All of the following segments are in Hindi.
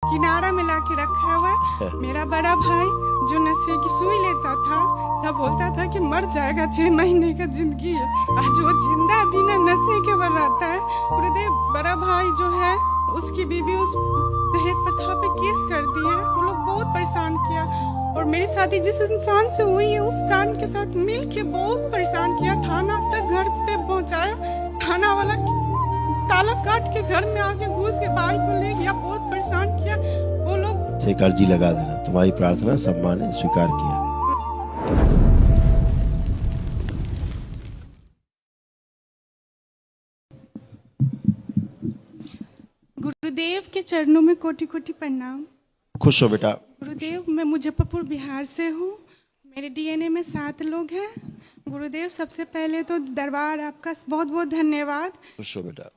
किनारा में लाके रखा हुआ है। मेरा बड़ा भाई जो नशे की सुई लेता था, सब बोलता था कि मर जाएगा, 6 महीने का जिंदगी है। आज वो जिंदा बिना नशे के मर रहता है। गुरुदेव बड़ा भाई जो है उसकी बीवी उस दहेज प्रथा पे केस कर दी है। वो लोग बहुत परेशान किया और मेरी शादी जिस इंसान से हुई है उस इंसान के साथ मिल के बहुत परेशान किया। थाना तक घर पे पहुंचाया। थाना वाला ताला काट के घर में आके घुस के भाई को ले गया। बहुत परेशान किया वो लोग। एक अर्जी लगा देना, तुम्हारी प्रार्थना सब माँ ने स्वीकार किया। गुरुदेव के चरणों में कोटि कोटि प्रणाम। खुश हो बेटा। गुरुदेव मैं मुजफ्फरपुर बिहार से हूँ। मेरे डीएनए में 7 लोग हैं। गुरुदेव सबसे पहले तो दरबार आपका बहुत बहुत धन्यवाद। खुश हो बेटा।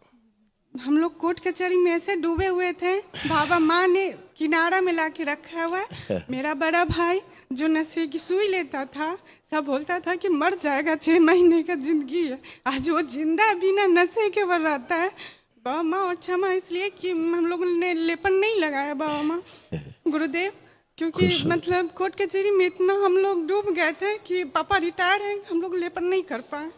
हम लोग कोर्ट कचहरी में ऐसे डूबे हुए थे, बाबा माँ ने किनारा में ला के रखा हुआ है। मेरा बड़ा भाई जो नशे की सुई लेता था, सब बोलता था कि मर जाएगा, 6 महीने का जिंदगी है। आज वो जिंदा बिना नशे के मर रहता है। बाबा माँ और क्षमा इसलिए कि हम लोगों ने लेपन नहीं लगाया बाबा माँ। गुरुदेव क्योंकि मतलब कोर्ट कचहरी में इतना हम लोग डूब गए थे कि पापा रिटायर हैं, हम लोग लेपन नहीं कर पाए।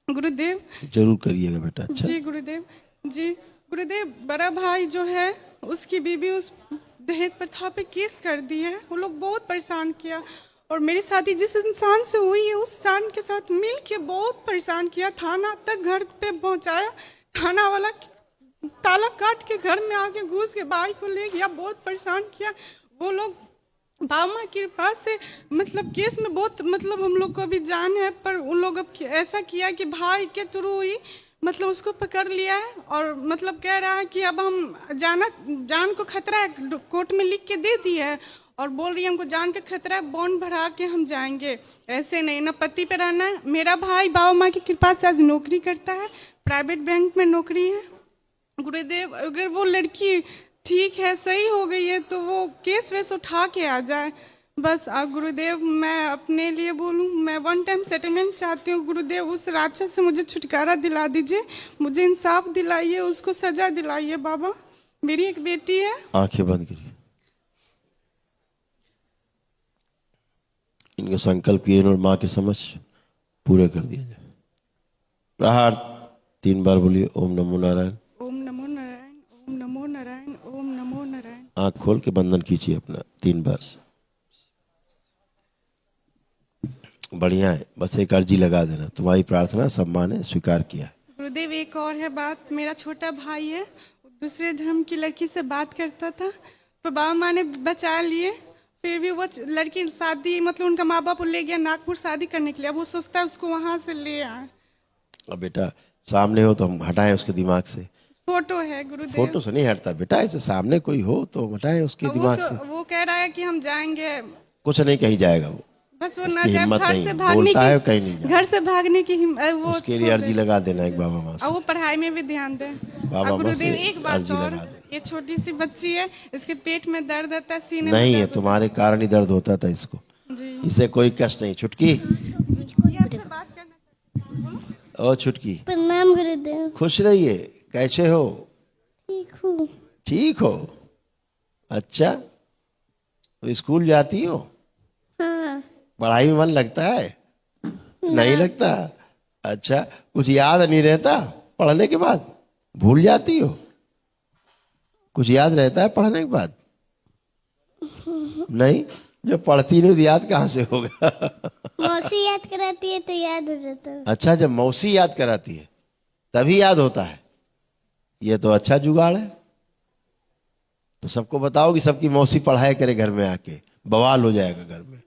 गुरुदेव जरूर करिएगा बेटा। अच्छा जी गुरुदेव जी। गुरुदेव बड़ा भाई जो है उसकी बीवी उस दहेज प्रथा पे केस कर दी है। वो लोग बहुत परेशान किया और मेरी शादी जिस इंसान से हुई है उस इंसान के साथ मिल के बहुत परेशान किया। थाना तक घर पे पहुंचाया। थाना वाला ताला काट के घर में आके घुस के भाई को ले गया। बहुत परेशान किया वो लोग। बाबा माँ की कृपा से मतलब केस में बहुत मतलब हम लोग को अभी जान है, पर उन लोग अब ऐसा किया कि भाई के थ्रू ही मतलब उसको पकड़ लिया है और मतलब कह रहा है कि अब हम जान को खतरा है, कोर्ट में लिख के दे दिया है और बोल रही है हमको जान का खतरा है, बॉन्ड भरा के हम जाएंगे। ऐसे नहीं ना पति पे रहना है। मेरा भाई बाबा माँ की कृपा से आज नौकरी करता है, प्राइवेट बैंक में नौकरी है। गुरुदेव अगर वो लड़की ठीक है, सही हो गई है तो वो केस वेस उठा के आ जाए बस। गुरुदेव मैं अपने लिए बोलूं, मैं 1 टाइम सेटलमेंट चाहती हूँ। गुरुदेव उस राक्षस से मुझे छुटकारा दिला दीजिए, मुझे इंसाफ दिलाइए, उसको सजा दिलाइए बाबा। मेरी एक बेटी है। आंखें बंद करिए। इनके संकल्प ये और माँ के समझ पूरे कर दिया जाए। प्रहार 3 बार बोलिए। ओम नमो नारायण, ओम नमो नारायण, ओम नमो नारायण, ओम नमो नारायण। आंख खोल के बंधन कीजिए अपना 3 बार से। बढ़िया है। बस एक अर्जी लगा देना, तुम्हारी प्रार्थना सब माँ ने स्वीकार किया है। गुरुदेव एक और है बात। मेरा छोटा भाई है, दूसरे धर्म की लड़की से बात करता था तो बाबा माँ ने बचा लिए। फिर भी वो लड़की शादी मतलब उनका माँ बाप ले गया नागपुर शादी करने के लिए। अब वो सोचता है उसको वहाँ से ले आए। अब बेटा सामने हो तो हम हटाएं उसके दिमाग से। फोटो है गुरुदेव। फोटो से नहीं हटता बेटा, ऐसे सामने कोई हो तो हटाएं उसके दिमाग से। वो कह रहा है कि हम जाएंगे। कुछ नहीं कहीं जाएगा वो, बस वो उसकी ना जाए, हिम्मत घर नहीं से है। भागने बोलता है कहीं नहीं की, जाएगा। घर से भागने की वो उसके लिए अर्जी लगा देना एक बाबा माँ से। और वो पढ़ाई में भी ध्यान दे। बाबा माँ से गुरुदेव एक बात अर्जी और, लगा देना। ये छोटी सी बच्ची है, इसके पेट में दर्द होता है, सीने नहीं में है, दर्द तुम्हारे कारण ही दर्द होता था इसको। जी इसे कोई कष्ट नहीं। छुटकी, ये आपसे बात करना। ओ छुटकी, प्रणाम गुरुदेव। खुश रहिए। कैसे हो? ठीक हूँ। ठीक हो? अच्छा, तो स्कूल जाती हो? हाँ। पढ़ाई में मन लगता है? नहीं लगता? अच्छा, कुछ याद नहीं रहता पढ़ने के बाद? भूल जाती हो? कुछ याद रहता है पढ़ने के बाद? नहीं, जब पढ़ती नहीं तो याद कहाँ से होगा? मौसी याद कराती है तो याद हो जाता है। अच्छा, जब मौसी याद कराती है तभी याद होता है। ये तो अच्छा जुगाड़ है। तो सबको बताओ कि सबकी मौसी पढ़ाई करे घर में आके, बवाल हो जाएगा घर में।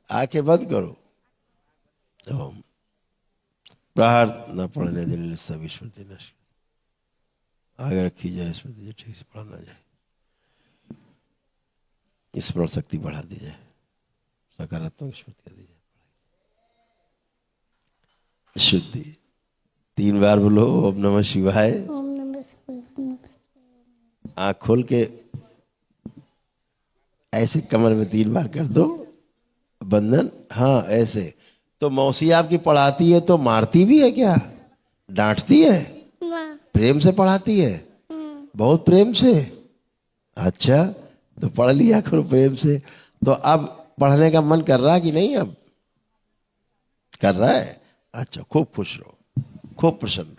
आंखें बंद करो। तो प्रहार न पढ़ने देने सब स्मृति नष्ट आगे रखी जाए। स्मृति ठीक से पढ़ना जाए, स्मरण शक्ति बढ़ा दी जाए, सकारात्मक स्मृति दी जाए। शुद्धि 3 बार बोलो। ओम नमः शिवाय। ओम नमः शिवाय। आँख खोल के ऐसे कमर में 3 बार कर दो बंधन। हाँ ऐसे। तो मौसी आपकी पढ़ाती है तो मारती भी है क्या? डांटती है? वाह। प्रेम से पढ़ाती है? बहुत प्रेम से। अच्छा, तो पढ़ लिया करो प्रेम से। तो अब पढ़ने का मन कर रहा कि नहीं? अब कर रहा है। अच्छा, खूब खुश रहो, खूब प्रसन्न रहो।